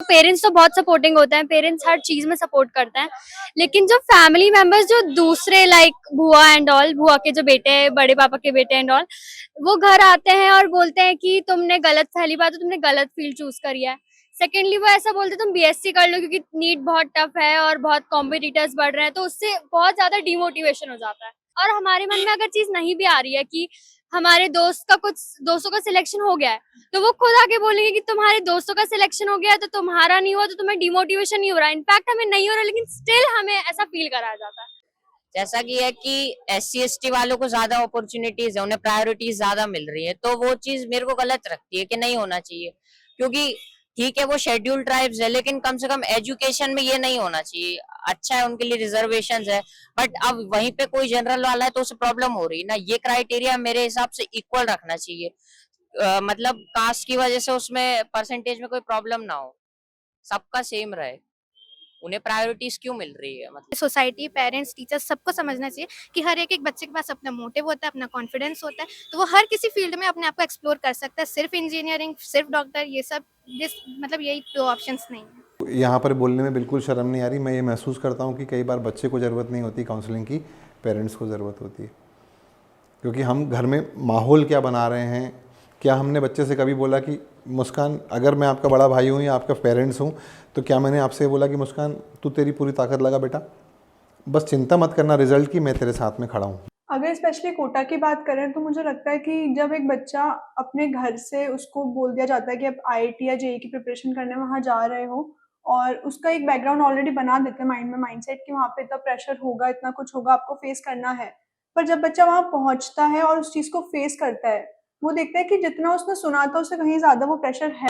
Parents तो बहुत supporting होते हैं, पेरेंट्स हर चीज में सपोर्ट करते हैं, लेकिन जो फैमिली मेंबर्स जो दूसरे लाइक बुआ एंड ऑल, बुआ के जो बेटे हैं, बड़े पापा के बेटे एंड ऑल, वो घर आते हैं और बोलते हैं कि तुमने गलत, पहली बात तो तुमने गलत फील्ड चूज करी है। सेकेंडली वो ऐसा बोलते हैं तुम बीएससी कर लो क्योंकि नीट बहुत टफ है और बहुत कॉम्पिटिटर्स बढ़ रहे हैं, तो उससे बहुत ज्यादा डिमोटिवेशन हो जाता है। और हमारे मन में अगर चीज नहीं भी आ रही है कि हमारे कुछ दोस्तों का सिलेक्शन हो गया है, तो वो खुद आके बोलेंगे कि तुम्हारे दोस्तों का सिलेक्शन हो गया है तो तुम्हारा नहीं हुआ, तो तुम्हें डिमोटिवेशन नहीं हो रहा है। इनफैक्ट हमें नहीं हो रहा, लेकिन स्टिल हमें ऐसा फील कराया जाता है। जैसा कि है कि SC ST वालों को ज्यादा अपॉर्चुनिटीज है, उन्हें प्रायोरिटीज ज्यादा मिल रही है, तो वो चीज मेरे को गलत लगती है कि नहीं होना चाहिए। क्योंकि ठीक है वो शेड्यूल ट्राइब्स है, लेकिन कम से कम एजुकेशन में ये नहीं होना चाहिए। अच्छा है उनके लिए रिजर्वेशन है, बट अब वहीं पे कोई जनरल वाला है तो उसे प्रॉब्लम हो रही है ना। ये क्राइटेरिया मेरे हिसाब से इक्वल रखना चाहिए। मतलब कास्ट की वजह से उसमें परसेंटेज में कोई प्रॉब्लम ना हो, सबका सेम रहे। उन्हें प्रायोरिटीज क्यों मिल रही है मतलब। सोसाइटी, पेरेंट्स, टीचर्स सबको समझना चाहिए कि हर एक बच्चे के पास अपना मोटिव होता है, अपना कॉन्फिडेंस होता है, तो वो हर किसी फील्ड में अपने आप को एक्सप्लोर कर सकता है। सिर्फ इंजीनियरिंग, सिर्फ डॉक्टर, ये सब मतलब यही दो ऑप्शंस नहीं है। यहाँ पर बोलने में बिल्कुल शर्म नहीं आ रही। मैं ये महसूस करता हूँ कि कई बार बच्चे को ज़रूरत नहीं होती काउंसलिंग की, पेरेंट्स को ज़रूरत होती है। क्योंकि हम घर में माहौल क्या बना रहे हैं। क्या हमने बच्चे से कभी बोला कि मुस्कान, अगर मैं आपका बड़ा भाई हूँ या आपका पेरेंट्स हूँ, तो क्या मैंने आपसे बोला कि मुस्कान तू तेरी पूरी ताकत लगा बेटा, बस चिंता मत करना रिजल्ट की, मैं तेरे साथ में खड़ा हूँ। अगर स्पेशली कोटा की बात करें तो मुझे लगता है कि जब एक बच्चा अपने घर से उसको बोल दिया जाता है कि आप आईआईटी या जेईई की प्रिपरेशन करने वहाँ जा रहे हो, और उसका एक बैकग्राउंड ऑलरेडी बना देते हैं माइंड में, माइंडसेट कि वहाँ पे इतना प्रेशर होगा, इतना कुछ होगा, आपको फेस करना है। पर जब बच्चा वहाँ पहुँचता है और उस चीज़ को फेस करता है, वो देखता है कि जितना उसने सुना था उससे कहीं ज़्यादा वो प्रेशर है।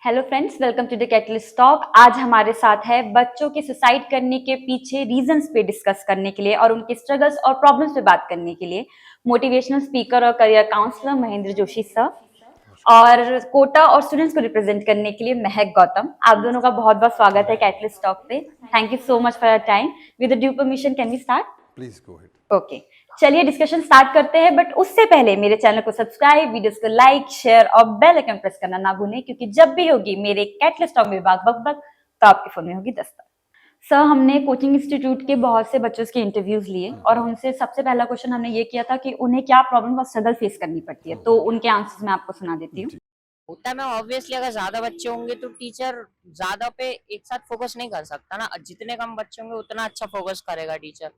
Hello friends, welcome to the Catalyst Talk. आज हमारे साथ है बच्चों के सुसाइड करने के पीछे रीजंस पे डिस्कस करने के लिए और उनके स्ट्रगल्स और प्रॉब्लम्स पे बात करने के लिए मोटिवेशनल स्पीकर और career counsellor Mahendra Joshi sir, और कोटा और स्टूडेंट्स को रिप्रेजेंट करने के लिए महक गौतम। आप दोनों का बहुत बहुत स्वागत है कैटलिस्ट टॉक पे। Thank you so much for your time. With due permission can we start? Please go ahead. Okay, चलिए डिस्कशन स्टार्ट करते हैं, बट उससे पहले मेरे चैनल को सब्सक्राइब, वीडियोस को लाइक, शेयर और बेल आइकन प्रेस करना ना भूलें, क्योंकि जब भी होगी मेरे कैटलिस्ट टॉक विभाग बक तो आपके फोन में होगी दस्तक। सर, हमने कोचिंग इंस्टीट्यूट के बहुत से बच्चों के इंटरव्यूज लिए और उनसे सबसे पहला क्वेश्चन हमने ये किया था कि उन्हें क्या प्रॉब्लम और स्ट्रगल फेस करनी पड़ती है, तो उनके आंसर्स मैं आपको सुना देती हूँ। होता है मैं ऑब्वियसली, अगर ज्यादा बच्चे होंगे तो टीचर ज्यादा पे एक साथ फोकस नहीं कर सकता ना। जितने कम बच्चे होंगे उतना अच्छा फोकस करेगा टीचर।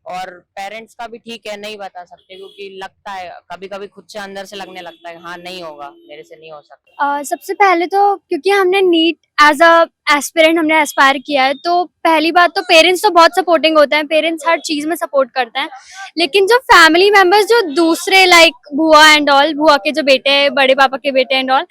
और पेरेंट्स का भी ठीक है, नहीं बता सकते, क्योंकि लगता है कभी कभी खुद से अंदर से लगने लगता है हाँ नहीं होगा, मेरे से नहीं हो सकता। सबसे पहले तो क्योंकि हमने नीट एज अ एस्पिरेंट हमने एस्पायर किया है, तो पहली बात तो पेरेंट्स तो बहुत सपोर्टिंग होते हैं, पेरेंट्स हर चीज में सपोर्ट करते हैं, लेकिन जो फैमिली मेंबर्स जो दूसरे लाइक बुआ एंड ऑल, बुआ के जो बेटे हैं, बड़े पापा के बेटे एंड ऑल,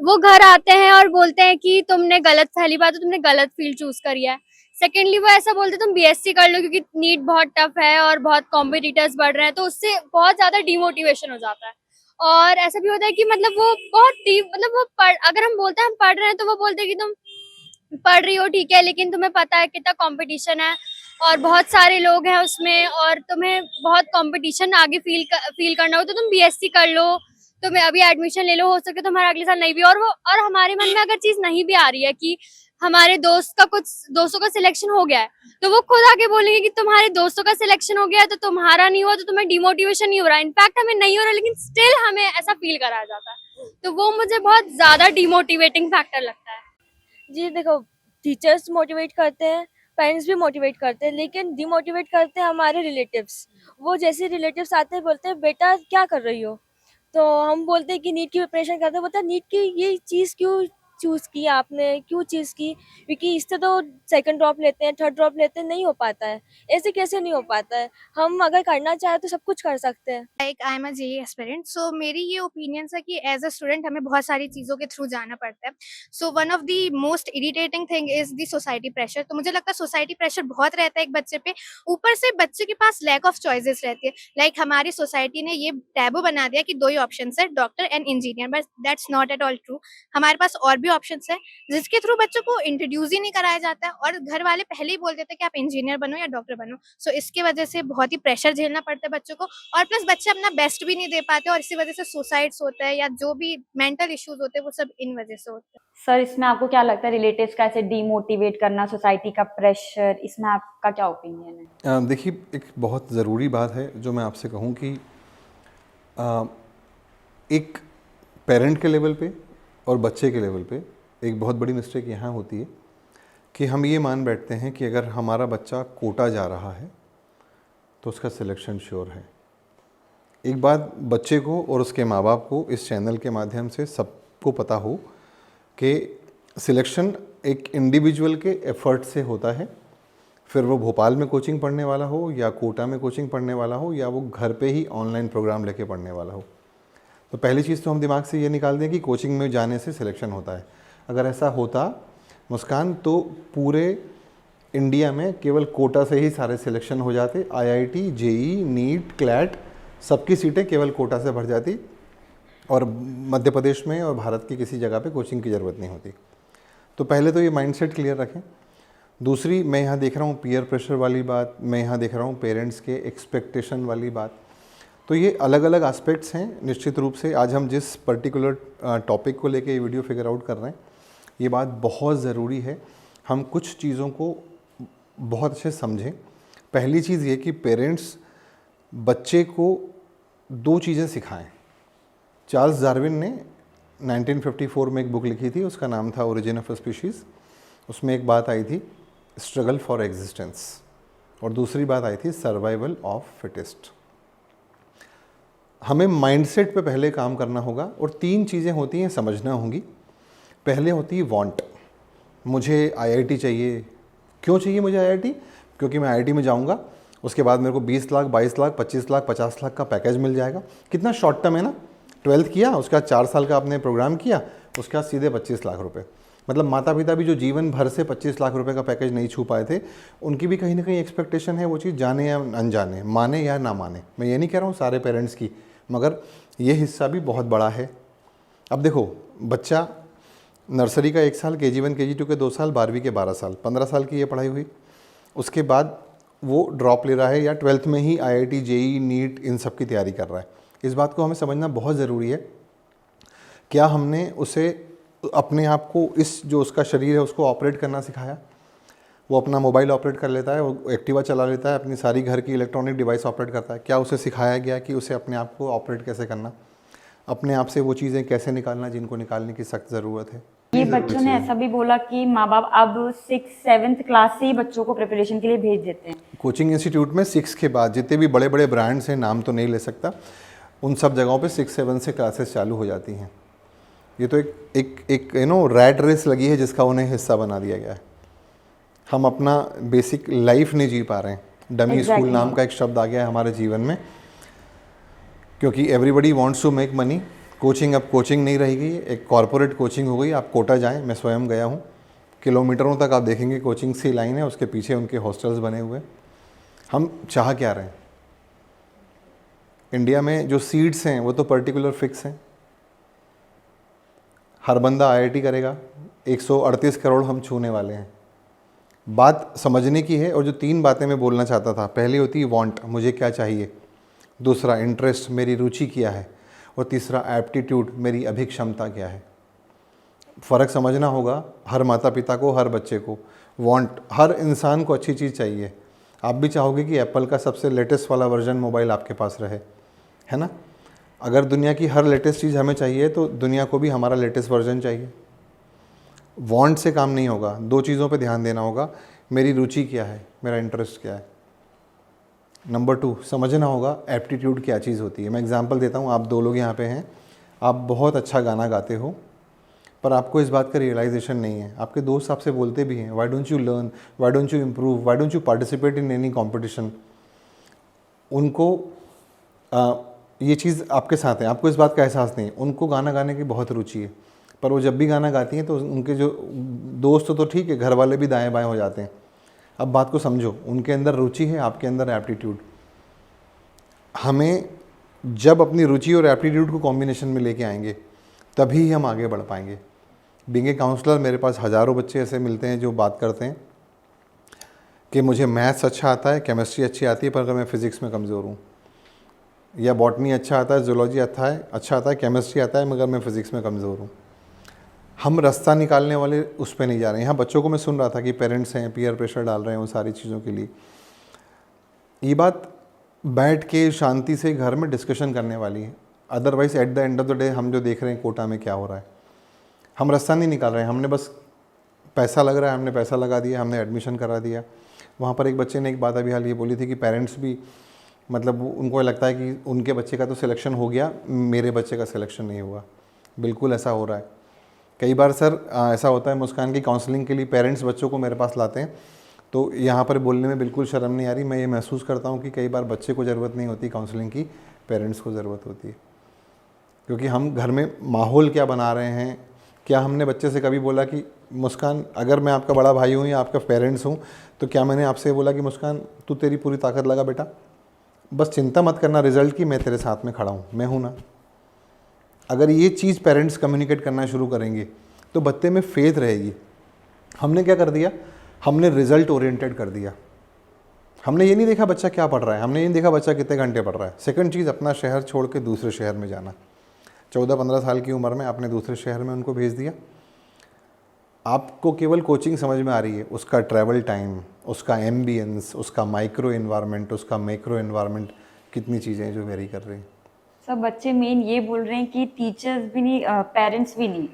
वो घर आते हैं और बोलते हैं कि तुमने गलत, पहली बात तो तुमने गलत फील्ड चूज करी है। सेकेंडली वो ऐसा बोलते हैं तुम बीएससी कर लो क्योंकि नीट बहुत टफ है और बहुत कॉम्पिटिटर्स बढ़ रहे हैं, तो उससे बहुत ज्यादा डिमोटिवेशन हो जाता है। और ऐसा भी होता है कि मतलब वो बहुत डीप, मतलब वो अगर हम बोलते हैं हम पढ़ रहे हैं, तो वो बोलते हैं कि तुम पढ़ रही हो ठीक है, लेकिन तुम्हें पता है कितना कंपटीशन है और बहुत सारे लोग हैं उसमें, और तुम्हें बहुत कंपटीशन आगे फील करना हो तो तुम बीएससी कर लो, तुम्हें अभी एडमिशन ले लो, हो सके तुम्हारा अगले साल नहीं भी। और हमारे मन में अगर चीज नहीं भी आ रही है कि हमारे कुछ दोस्तों का सिलेक्शन हो गया है, तो वो खुद आके बोलेंगे कि तुम्हारे दोस्तों का सिलेक्शन हो गया है तो तुम्हारा नहीं हुआ, तो तुम्हें डिमोटिवेशन नहीं हो रहा है। इनफैक्ट हमें नहीं हो रहा, लेकिन स्टिल हमें ऐसा फील कराया जाता है, तो वो मुझे बहुत ज्यादा डिमोटिवेटिंग फैक्टर लगता है। जी देखो, टीचर्स मोटिवेट करते हैं, पेरेंट्स भी मोटिवेट करते हैं, लेकिन डिमोटिवेट करते हैं हमारे रिलेटिव्स। वो जैसे रिलेटिव्स आते हैं बोलते हैं बेटा क्या कर रही हो, तो हम बोलते हैं कि नीट की प्रिपरेशन करते हैं। बोलते हैं नीट की ये चीज़ क्यों चूज़ की आपने, क्यों चीज़ की, क्योंकि इससे तो सेकंड ड्रॉप लेते हैं, थर्ड ड्रॉप लेते हैं, नहीं हो पाता है। ऐसे कैसे नहीं हो पाता है? हम अगर करना चाहें तो सब कुछ कर सकते हैं। Like I am a JEE aspirant, so मेरी ये ओपिनियंस है कि एज अ स्टूडेंट हमें बहुत सारी चीज़ों के थ्रू जाना पड़ता है। So one of the most irritating thing is the society pressure. तो मुझे लगता है सोसाइटी प्रेशर बहुत रहता है एक बच्चे पे, ऊपर से बच्चे के पास लैक ऑफ चॉइसेस रहती है। लाइक हमारी सोसाइटी ने ये टैबू बना दिया कि दो ही ऑप्शन है, doctor and engineer, but that's not at all true. हमारे पास और भी ऑप्शंस है जिसके थ्रू बच्चों को इंट्रोड्यूस ही नहीं कराया जाता है, और घर वाले पहले ही बोल देते हैं कि आप इंजीनियर बनो या डॉक्टर बनो। सो इसकी वजह से बहुत ही प्रेशर झेलना पड़ता है बच्चों को, और प्लस बच्चे अपना बेस्ट भी नहीं दे पाते, और इसी वजह से सुसाइड्स होता है या जो भी मेंटल इश्यूज होते हैं वो सब इन वजह से होते हैं। सर, इसमें आपको क्या लगता है, रिलेटिव्स का ऐसे डीमोटिवेट करना, सोसाइटी का प्रेशर, इसमें आपका क्या ओपिनियन है? देखिए, एक बहुत ज़रूरी बात है जो मैं आपसे कहूँ कि एक पेरेंट के लेवल पे और बच्चे के लेवल पे एक बहुत बड़ी मिस्टेक यहाँ होती है कि हम ये मान बैठते हैं कि अगर हमारा बच्चा कोटा जा रहा है तो उसका सिलेक्शन श्योर है। एक बात बच्चे को और उसके माँ बाप को इस चैनल के माध्यम से सबको पता हो कि सिलेक्शन एक इंडिविजुअल के एफर्ट से होता है, फिर वो भोपाल में कोचिंग पढ़ने वाला हो या कोटा में कोचिंग पढ़ने वाला हो या वो घर पे ही ऑनलाइन प्रोग्राम लेके पढ़ने वाला हो। तो पहली चीज़ तो हम दिमाग से ये निकाल दें कि कोचिंग में जाने से सिलेक्शन होता है। अगर ऐसा होता मुस्कान तो पूरे इंडिया में केवल कोटा से ही सारे सिलेक्शन हो जाते। आईआईटी, जेई, नीट, क्लैट सबकी सीटें केवल कोटा से भर जाती और मध्य प्रदेश में और भारत की किसी जगह पे कोचिंग की ज़रूरत नहीं होती। तो पहले तो ये माइंडसेट क्लियर रखें। दूसरी, मैं यहाँ देख रहा हूँ पीयर प्रेशर वाली बात, मैं यहाँ देख रहा हूँ पेरेंट्स के एक्सपेक्टेशन वाली बात। तो ये अलग अलग एस्पेक्ट्स हैं। निश्चित रूप से आज हम जिस पर्टिकुलर टॉपिक को लेके ये वीडियो फिगर आउट कर रहे हैं, ये बात बहुत ज़रूरी है हम कुछ चीज़ों को बहुत अच्छे समझें। पहली चीज़ ये कि पेरेंट्स बच्चे को दो चीज़ें सिखाएं। चार्ल्स डार्विन ने 1954 में एक बुक लिखी थी, उसका नाम था ओरिजिन ऑफ स्पीशीज़। उसमें एक बात आई थी स्ट्रगल फॉर एग्जिस्टेंस और दूसरी बात आई थी सर्वाइवल ऑफ फिटेस्ट। हमें माइंडसेट पे पहले काम करना होगा और तीन चीज़ें होती हैं, समझना होंगी। पहले होती है वांट, मुझे आईआईटी चाहिए। क्यों चाहिए मुझे आईआईटी? क्योंकि मैं आईआईटी में जाऊंगा, उसके बाद मेरे को 20 लाख, 22 लाख, 25 लाख, 50 लाख का पैकेज मिल जाएगा। कितना शॉर्ट टर्म है ना, 12th किया, उसके बाद 4 साल का आपने प्रोग्राम किया, उसके बाद सीधे 25 लाख रुपए। मतलब माता पिता भी जो जीवन भर से 25 लाख रुपए का पैकेज नहीं छू पाए थे, उनकी भी कहीं ना कहीं एक्सपेक्टेशन है वो चीज़ जाने या अनजाने, माने या ना माने। मैं ये नहीं कह रहा हूँ सारे पेरेंट्स की, मगर ये हिस्सा भी बहुत बड़ा है। अब देखो, बच्चा नर्सरी का 1 साल, KG1 KG2 के 2 साल, 12वीं के 12 साल, 15 साल की ये पढ़ाई हुई। उसके बाद वो ड्रॉप ले रहा है या 12th में ही आईआईटी, जेई, नीट इन सब की तैयारी कर रहा है। इस बात को हमें समझना बहुत ज़रूरी है। क्या हमने उसे अपने आप को, इस जो उसका शरीर है उसको ऑपरेट करना सिखाया? वो अपना मोबाइल ऑपरेट कर लेता है, वो एक्टिवा चला लेता है, अपनी सारी घर की इलेक्ट्रॉनिक डिवाइस ऑपरेट करता है। क्या उसे सिखाया गया कि उसे अपने आप को ऑपरेट कैसे करना, अपने आप से वो चीज़ें कैसे निकालना जिनको निकालने की सख्त ज़रूरत है? ये बच्चों ने ऐसा भी बोला कि माँ बाप अब 6th-7th क्लास से ही बच्चों को प्रिपरेशन के लिए भेज देते हैं। कोचिंग इंस्टीट्यूट में 6 के बाद जितने भी बड़े बड़े ब्रांड्स हैं, नाम तो नहीं ले सकता, उन सब जगहों पे 6-7 से क्लासेस चालू हो जाती हैं। ये तो एक रैट रेस लगी है जिसका उन्हें हिस्सा बना दिया गया है। हम अपना बेसिक लाइफ नहीं जी पा रहे हैं। डमी स्कूल नाम का एक शब्द आ गया है हमारे जीवन में, क्योंकि everybody wants to make money. Coaching अब कोचिंग नहीं रह गई, एक कॉरपोरेट कोचिंग हो गई। आप कोटा जाएं, मैं स्वयं गया हूँ, किलोमीटरों तक आप देखेंगे कोचिंग सी लाइन है, उसके पीछे उनके हॉस्टल्स बने हुए। हम चाह क्या रहे हैं? इंडिया में जो सीट्स हैं वो तो पर्टिकुलर फिक्स हैं। हर बंदा आईआईटी करेगा, 138 करोड़ हम छूने वाले हैं। बात समझने की है। और जो 3 बातें मैं बोलना चाहता था, पहली होती है वांट, मुझे क्या चाहिए। दूसरा इंटरेस्ट, मेरी रुचि क्या है। और तीसरा एप्टीट्यूड, मेरी अभिक्षमता क्या है। फ़र्क समझना होगा हर माता पिता को, हर बच्चे को। वांट, हर इंसान को अच्छी चीज़ चाहिए। आप भी चाहोगे कि एप्पल का सबसे लेटेस्ट वाला वर्जन मोबाइल आपके पास रहे, है ना? अगर दुनिया की हर लेटेस्ट चीज़ हमें चाहिए तो दुनिया को भी हमारा लेटेस्ट वर्जन चाहिए। वांट से काम नहीं होगा, 2 चीज़ों पे ध्यान देना होगा। मेरी रुचि क्या है, मेरा इंटरेस्ट क्या है। नंबर 2, समझना होगा एप्टीट्यूड क्या चीज़ होती है। मैं एग्जांपल देता हूँ। आप 2 लोग यहाँ पे हैं, आप बहुत अच्छा गाना गाते हो, पर आपको इस बात का रियलाइजेशन नहीं है। आपके दोस्त आपसे बोलते भी हैं, why don't you learn, why don't you improve, why don't you participate in any competition. उनको ये चीज़ आपके साथ है, आपको इस बात का एहसास नहीं है। उनको गाना गाने की बहुत रुचि है, पर वो जब भी गाना गाती हैं तो उनके जो दोस्त तो ठीक है, घर वाले भी दाएं बाएं हो जाते हैं। अब बात को समझो, उनके अंदर रुचि है, आपके अंदर एप्टीट्यूड। हमें जब अपनी रुचि और एप्टीट्यूड को कॉम्बिनेशन में लेके आएंगे तभी हम आगे बढ़ पाएंगे। बीइंग ए काउंसलर मेरे पास हज़ारों बच्चे ऐसे मिलते हैं जो बात करते हैं कि मुझे मैथ्स अच्छा आता है, केमिस्ट्री अच्छी आती है, पर अगर मैं फ़िज़िक्स में कमज़ोर हूँ, या बॉटनी अच्छा आता है, जूलॉजी अच्छा आता है, केमिस्ट्री आता है, मगर मैं फ़िज़िक्स में कमज़ोर हूँ। हम रास्ता निकालने वाले उस पे नहीं जा रहे हैं। यहाँ बच्चों को मैं सुन रहा था कि पेरेंट्स हैं, पीयर प्रेशर डाल रहे हैं उन सारी चीज़ों के लिए। ये बात बैठ के शांति से घर में डिस्कशन करने वाली है। Otherwise eight the end of the day हम जो देख रहे हैं कोटा में क्या हो रहा है, हम रास्ता नहीं निकाल रहे हैं। हमने बस पैसा लग रहा है, हमने पैसा लगा दिया, हमने एडमिशन करा दिया। वहाँ पर एक बच्चे ने एक बात अभी हाल ये बोली थी कि पेरेंट्स भी मतलब उनको लगता है कि उनके बच्चे का तो सिलेक्शन हो गया, मेरे बच्चे का सिलेक्शन नहीं हुआ। बिल्कुल ऐसा हो रहा है। कई बार सर ऐसा होता है मुस्कान की काउंसलिंग के लिए पेरेंट्स बच्चों को मेरे पास लाते हैं, तो यहाँ पर बोलने में बिल्कुल शर्म नहीं आ रही। मैं ये महसूस करता हूँ कि कई बार बच्चे को ज़रूरत नहीं होती काउंसलिंग की, पेरेंट्स को ज़रूरत होती है। क्योंकि हम घर में माहौल क्या बना रहे हैं। क्या हमने बच्चे से कभी बोला कि मुस्कान, अगर मैं आपका बड़ा भाई हूँ या आपका पेरेंट्स हूँ, तो क्या मैंने आपसे बोला कि मुस्कान तू तेरी पूरी ताकत लगा बेटा, बस चिंता मत करना रिज़ल्ट की, मैं तेरे साथ में खड़ा हूँ, मैं हूँ ना। अगर ये चीज़ पेरेंट्स कम्युनिकेट करना शुरू करेंगे तो बच्चे में फेथ रहेगी। हमने क्या कर दिया, हमने रिज़ल्ट ओरिएंटेड कर दिया। हमने ये नहीं देखा बच्चा क्या पढ़ रहा है, हमने ये नहीं देखा बच्चा कितने घंटे पढ़ रहा है। सेकंड चीज़, अपना शहर छोड़ के दूसरे शहर में जाना। 14-15 साल की उम्र में आपने दूसरे शहर में उनको भेज दिया। आपको केवल कोचिंग समझ में आ रही है, उसका ट्रैवल टाइम, उसका एम्बियंस, उसका माइक्रो इन्वायरमेंट, उसका मैक्रो इन्वायरमेंट, कितनी चीज़ें हैं जो वेरी कर रही हैं। सब बच्चे मेन ये बोल रहे हैं कि टीचर्स भी नहीं, पेरेंट्स भी नहीं,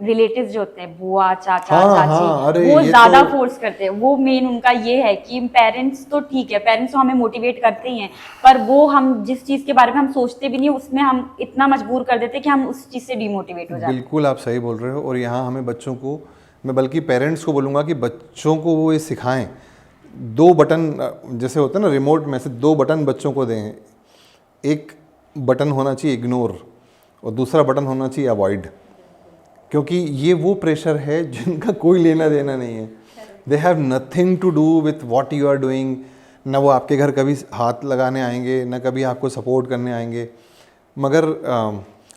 रिलेटिव्स जो होते हैं, बुआ चाचा हाँ, चाची, हाँ, अरे वो ये ज्यादा तो- फोर्स करते हैं। वो मेन उनका ये है कि पेरेंट्स तो ठीक है, पेरेंट्स तो हमें मोटिवेट करते ही हैं, पर वो हम जिस चीज के बारे में हम सोचते भी नहीं, उसमें हम इतना मजबूर कर देते हैं कि हम उस चीज से डिमोटिवेट हो जाते हैं। बिल्कुल आप सही बोल रहे हो। और यहाँ हमें बच्चों को, मैं बल्कि पेरेंट्स को बोलूँगा कि बच्चों को वो ये सिखाएं। 2 बटन जैसे होता है ना रिमोट में से, 2 बटन बच्चों को दें। एक बटन होना चाहिए इग्नोर और दूसरा बटन होना चाहिए अवॉइड, क्योंकि ये वो प्रेशर है जिनका कोई लेना देना नहीं है। They have nothing to do with what you are doing. ना वो आपके घर कभी हाथ लगाने आएंगे, ना कभी आपको सपोर्ट करने आएंगे। मगर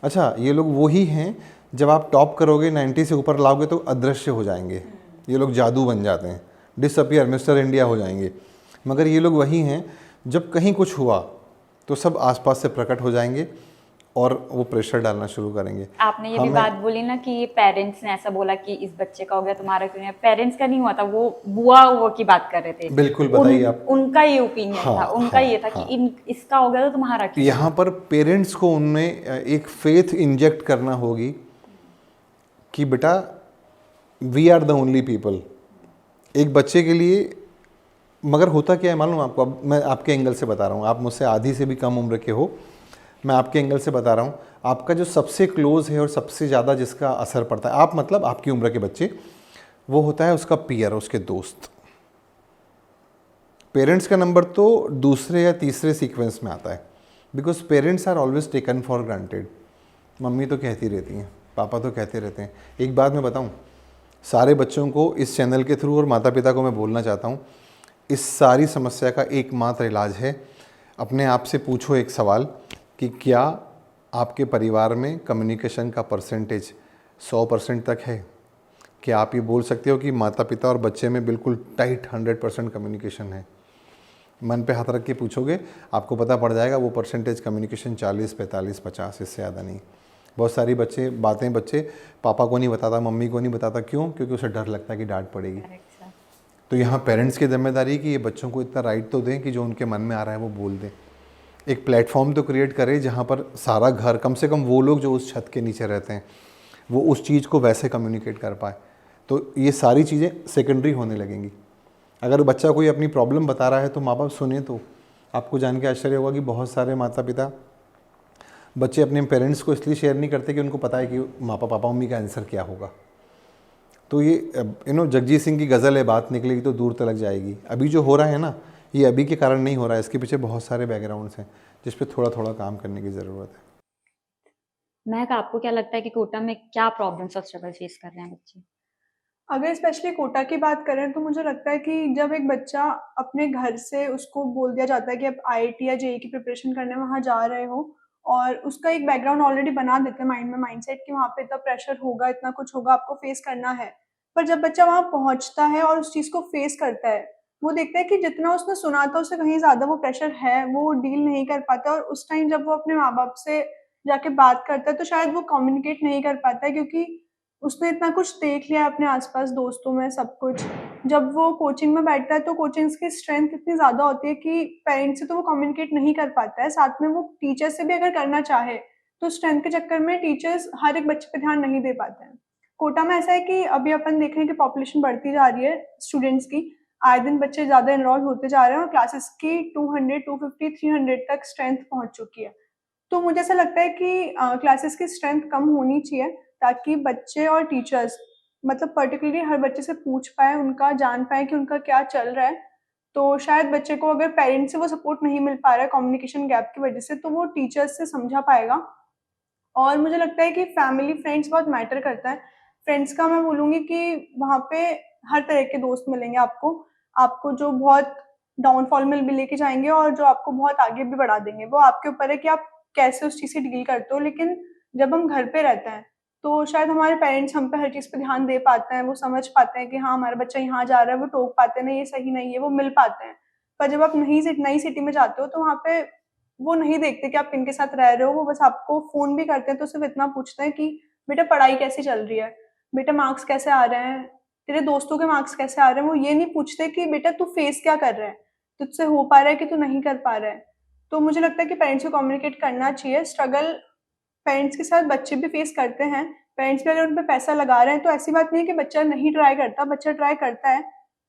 अच्छा, ये लोग वही हैं जब आप टॉप करोगे, 90 से ऊपर लाओगे तो अदृश्य हो जाएंगे। ये लोग जादू बन जाते हैं, डिसअपियर, मिस्टर इंडिया हो जाएंगे। मगर ये लोग वही हैं जब कहीं कुछ हुआ तो सब आसपास से प्रकट हो जाएंगे और वो प्रेशर डालना शुरू करेंगे। आपने ये भी बात बोली ना कि ये पेरेंट्स ने ऐसा बोला कि इस बच्चे का हो गया, तुम्हारा क्यों नहीं। पेरेंट्स का नहीं हुआ था, वो बुआ की बात कर रहे थे। बिल्कुल, बताइए आप। उनका ये ओपिनियन हाँ, था, उनका हाँ, ये था हाँ। कि इसका हो गया तो तुम्हारा क्यों। यहाँ पर पेरेंट्स को उनमें एक फेथ इंजेक्ट करना होगी कि बेटा we are the only people. एक बच्चे के लिए, मगर होता क्या है मालूम आपको, अब मैं आपके एंगल से बता रहा हूँ, आप मुझसे आधी से भी कम उम्र के हो, मैं आपके एंगल से बता रहा हूँ। आपका जो सबसे क्लोज है और सबसे ज़्यादा जिसका असर पड़ता है, आप मतलब आपकी उम्र के बच्चे, वो होता है उसका पीयर, उसके दोस्त। पेरेंट्स का नंबर तो दूसरे या तीसरे सीक्वेंस में आता है, because parents are always taken for granted. मम्मी तो कहती रहती हैं, पापा तो कहते रहते हैं। एक बात मैं बताऊं, सारे बच्चों को इस चैनल के थ्रू और माता पिता को मैं बोलना चाहता हूं, इस सारी समस्या का एकमात्र इलाज है, अपने आप से पूछो एक सवाल कि क्या आपके परिवार में कम्युनिकेशन का परसेंटेज 100% तक है? क्या आप ये बोल सकते हो कि माता पिता और बच्चे में बिल्कुल टाइट 100% कम्युनिकेशन है? मन पे हाथ रख के पूछोगे, आपको पता पड़ जाएगा वो परसेंटेज कम्युनिकेशन 40, 45, 50, इससे ज़्यादा नहीं। बहुत सारी बच्चे पापा को नहीं बताता, मम्मी को नहीं बताता। क्यों? क्योंकि उसे डर लगता है कि डांट पड़ेगी। तो यहाँ पेरेंट्स की जिम्मेदारी है कि ये बच्चों को इतना राइट तो दें कि जो उनके मन में आ रहा है वो बोल दें। एक प्लेटफॉर्म तो क्रिएट करें जहाँ पर सारा घर, कम से कम वो लोग जो उस छत के नीचे रहते हैं, वो उस चीज़ को वैसे कम्युनिकेट कर पाए। तो ये सारी चीज़ें सेकेंडरी होने लगेंगी। अगर बच्चा कोई अपनी प्रॉब्लम बता रहा है तो माँ बाप सुने। तो आपको जान के आश्चर्य होगा कि बहुत सारे माता पिता, बच्चे अपने पेरेंट्स को इसलिए शेयर नहीं करते कि उनको पता है कि पापा मम्मी का आंसर क्या होगा। तो ये जगजीत सिंह की गज़ल है, बात निकलेगी तो दूर तलक जाएगी। अभी जो हो रहा है ना, ये अभी के कारण नहीं हो रहा है, इसके पीछे बहुत सारे बैकग्राउंड्स हैं जिस पे थोड़ा थोड़ा काम करने की ज़रूरत है। महक, आपको क्या लगता है कि कोटा में क्या प्रॉब्लम्स और स्ट्रगल फेस कर रहे हैं बच्चे? अगर स्पेशली कोटा की बात करें तो मुझे लगता है कि जब एक बच्चा अपने घर से उसको बोल दिया जाता है कि आप आईआईटी या जेईई की प्रिपरेशन करने वहाँ जा रहे हो, और उसका एक बैकग्राउंड ऑलरेडी बना देते हैं माइंड में, माइंडसेट कि वहाँ पे इतना प्रेशर होगा, इतना कुछ होगा, आपको फेस करना है। पर जब बच्चा वहाँ पहुँचता है और उस चीज़ को फेस करता है, वो देखता है कि जितना उसने सुना था उससे कहीं ज़्यादा वो प्रेशर है, वो डील नहीं कर पाता। और उस टाइम जब वो अपने माँ-बाप से जाके बात करता है तो शायद वो कम्युनिकेट नहीं कर पाता है, क्योंकि उसने इतना कुछ देख लिया है अपने आस-पास दोस्तों में, सब कुछ। जब वो कोचिंग में बैठता है तो कोचिंग्स की स्ट्रेंथ इतनी ज़्यादा होती है कि पेरेंट्स से तो वो कम्युनिकेट नहीं कर पाता है। साथ में वो टीचर से भी अगर करना चाहे, तो स्ट्रेंथ के चक्कर में टीचर्स हर एक बच्चे पे ध्यान नहीं दे पाते हैं। कोटा में ऐसा है कि अभी अपन देख रहे हैं कि पॉपुलेशन बढ़ती जा रही है स्टूडेंट्स की। आए दिन बच्चे ज़्यादा एनरोल होते जा रहे हैं और क्लासेस की 200, 250, 300 तक स्ट्रेंथ पहुँच चुकी है। तो मुझे ऐसा लगता है कि क्लासेस की स्ट्रेंथ कम होनी चाहिए, ताकि बच्चे और टीचर्स मतलब पर्टिकुलरली हर बच्चे से पूछ पाएँ, उनका जान पाएँ कि उनका क्या चल रहा है। तो शायद बच्चे को अगर पेरेंट्स से वो सपोर्ट नहीं मिल पा रहा है कम्युनिकेशन गैप की वजह से, तो वो टीचर्स से समझा पाएगा। और मुझे लगता है कि फैमिली फ्रेंड्स बहुत मैटर करता है। फ्रेंड्स का मैं बोलूँगी कि वहाँ पे हर तरह के दोस्त मिलेंगे आपको। आपको जो बहुत डाउनफॉल में भी लेके जाएँगे और जो आपको बहुत आगे भी बढ़ा देंगे। वो आपके ऊपर है कि आप कैसे उस चीज़ से डील करते हो। लेकिन जब हम घर पे रहते हैं, तो शायद हमारे पेरेंट्स हम पे हर चीज़ पे ध्यान दे पाते हैं। वो समझ पाते हैं कि हाँ, हमारा बच्चा यहाँ जा रहा है, वो टोक पाते हैं, नहीं ये सही नहीं है, वो मिल पाते हैं। पर जब आप नई सिटी में जाते हो, तो वहाँ पे वो नहीं देखते कि आप किनके साथ रह रहे हो। वो बस आपको फ़ोन भी करते हैं तो सिर्फ़ इतना पूछते हैं कि बेटा पढ़ाई कैसी चल रही है? बेटा मार्क्स कैसे आ रहे हैं? तेरे दोस्तों के मार्क्स कैसे आ रहे हैं? वो ये नहीं पूछते कि बेटा तू फेस क्या कर रहा है? तुझसे हो पा रहा है कि तू नहीं कर पा रहा है? तो मुझे लगता है कि पेरेंट्स को कम्युनिकेट करना चाहिए। स्ट्रगल पेरेंट्स के साथ बच्चे भी फेस करते हैं। पेरेंट्स भी अगर उन पे पैसा लगा रहे हैं तो ऐसी बात नहीं है कि बच्चा नहीं ट्राई करता, बच्चा ट्राई करता है।